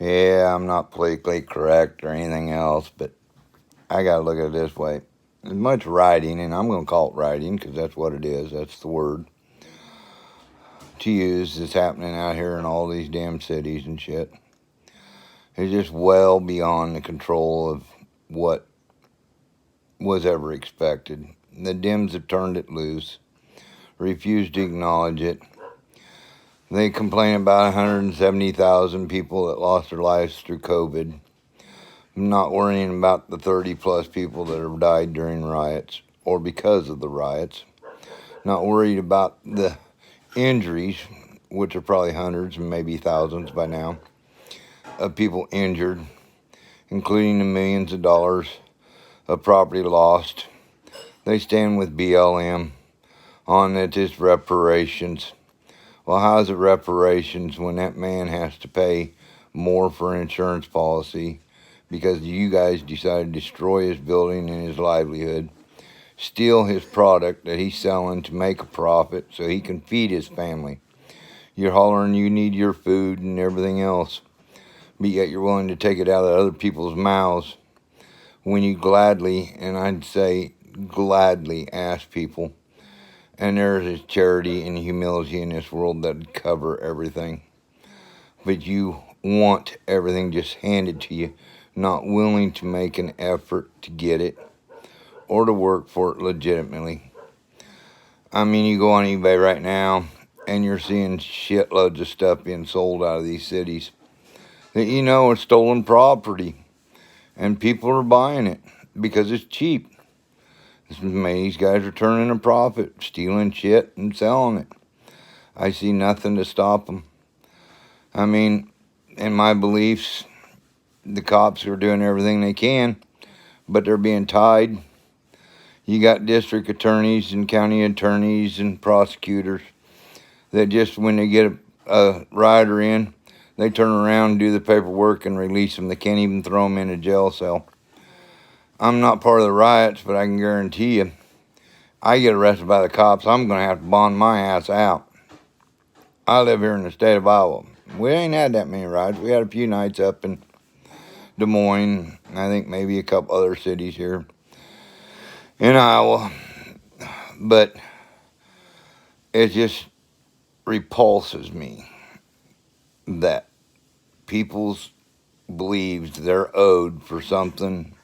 Yeah, I'm not politically correct or anything else, but I got to look at it this way. As much rioting, and I'm going to call it rioting because that's what it is, that's the word to use, that's happening out here in all these damn cities and shit. It's just well beyond the control of what was ever expected. The Dems have turned it loose, refused to acknowledge it. They complain about 170,000 people that lost their lives through COVID. I'm not worrying about the 30 plus people that have died during riots or because of the riots. Not worried about the injuries, which are probably hundreds and maybe thousands by now, of people injured, including the millions of dollars of property lost. They stand with BLM on that it's reparations. Well, how is it reparations when that man has to pay more for an insurance policy because you guys decided to destroy his building and his livelihood, steal his product that he's selling to make a profit so he can feed his family? You're hollering you need your food and everything else, but yet you're willing to take it out of other people's mouths when you gladly, and I'd say gladly, ask people. And there is charity and humility in this world that would cover everything. But you want everything just handed to you, not willing to make an effort to get it or to work for it legitimately. I mean, you go on eBay right now and you're seeing shitloads of stuff being sold out of these cities that you know is stolen property, and people are buying it because it's cheap. These guys are turning a profit, stealing shit and selling it. I see nothing to stop them. I mean, in my beliefs, the cops are doing everything they can, but they're being tied. You got district attorneys and county attorneys and prosecutors that just when they get a rioter in, they turn around and do the paperwork and release them. They can't even throw them in a jail cell. I'm not part of the riots, but I can guarantee you, I get arrested by the cops, I'm going to have to bond my ass out. I live here in the state of Iowa. We ain't had that many riots. We had a few nights up in Des Moines, I think maybe a couple other cities here in Iowa. But it just repulses me that people's believes they're owed for something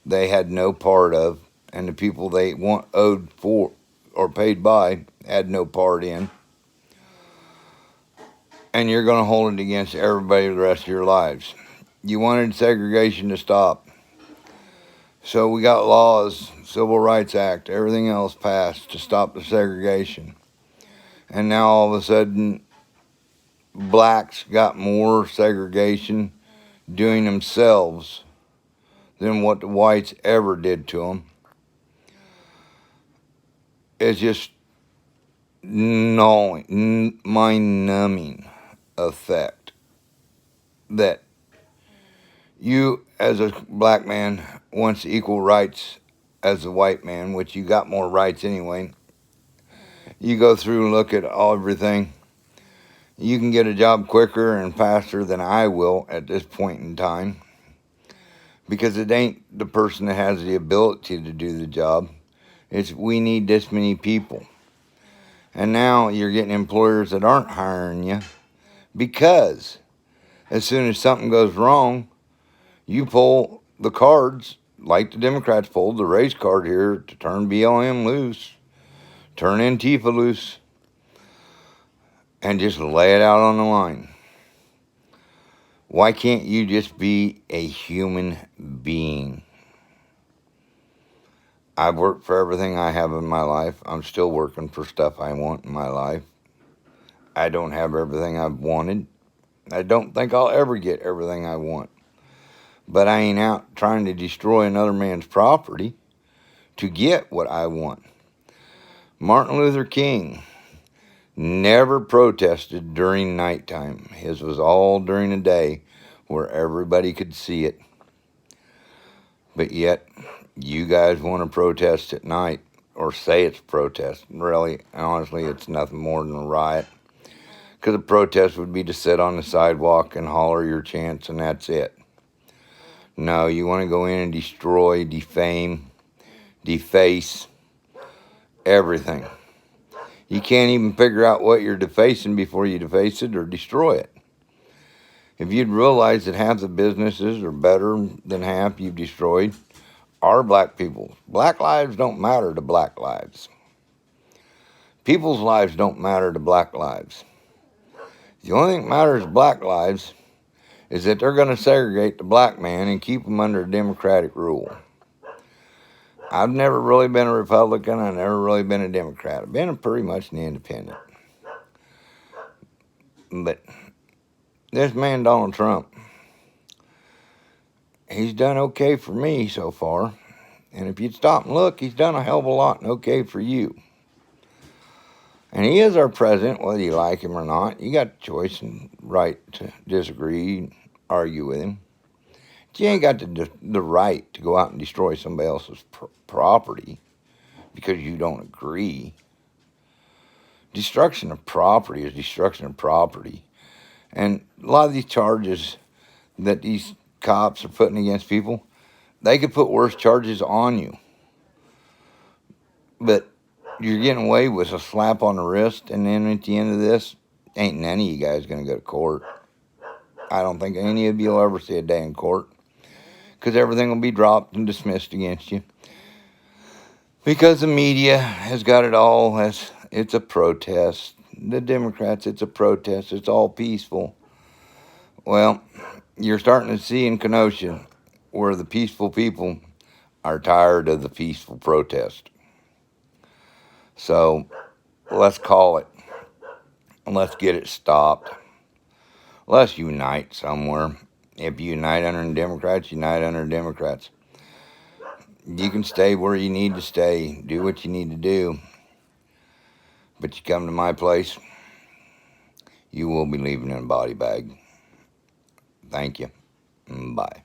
they had no part of, and the people they want owed for or paid by had no part in. And you're going to hold it against everybody the rest of your lives. You wanted segregation to stop. So we got laws, Civil Rights Act, everything else passed to stop the segregation. And now all of a sudden, blacks got more segregation doing themselves than what the whites ever did to them. It's just mind-numbing effect that you, as a black man, wants equal rights as a white man, which you got more rights anyway. You go through and look at everything. You can get a job quicker and faster than I will at this point in time, because it ain't the person that has the ability to do the job. It's we need this many people. And now you're getting employers that aren't hiring you because as soon as something goes wrong, you pull the cards, like the Democrats pulled the race card here to turn BLM loose, turn Antifa loose, and just lay it out on the line. Why can't you just be a human being? I've worked for everything I have in my life. I'm still working for stuff I want in my life. I don't have everything I've wanted. I don't think I'll ever get everything I want. But I ain't out trying to destroy another man's property to get what I want. Martin Luther King never protested during nighttime. His was all during the day where everybody could see it. But yet, you guys want to protest at night, or say it's protest. Really, honestly, it's nothing more than a riot, Because a protest would be to sit on the sidewalk and holler your chants, and that's it. No, you want to go in and destroy, defame, deface everything. You can't even figure out what you're defacing before you deface it or destroy it. If you'd realize that half the businesses are better than half you've destroyed are black people. Black lives don't matter to black lives. People's lives don't matter to black lives. The only thing that matters to black lives is that they're going to segregate the black man and keep him under democratic rule. I've never really been a Republican. I've never really been a Democrat. I've been pretty much an independent. But this man, Donald Trump, he's done okay for me so far. And if you'd stop and look, he's done a hell of a lot and okay for you. And he is our president, whether you like him or not. You got the choice and right to disagree, argue with him. But you ain't got the right to go out and destroy somebody else's property because you don't agree. Destruction of property is destruction of property. And a lot of these charges that these cops are putting against people, they could put worse charges on you. But you're getting away with a slap on the wrist, and then at the end of this, ain't none of you guys going to go to court. I don't think any of you will ever see a day in court, because everything will be dropped and dismissed against you. Because the media has got it all as it's a protest. The Democrats, it's a protest. It's all peaceful. Well, you're starting to see in Kenosha where the peaceful people are tired of the peaceful protest. So let's call it. Let's get it stopped. Let's unite somewhere. If you unite under the Democrats, unite under the Democrats. You can stay where you need to stay. Do what you need to do. But you come to my place, you will be leaving in a body bag. Thank you. Bye.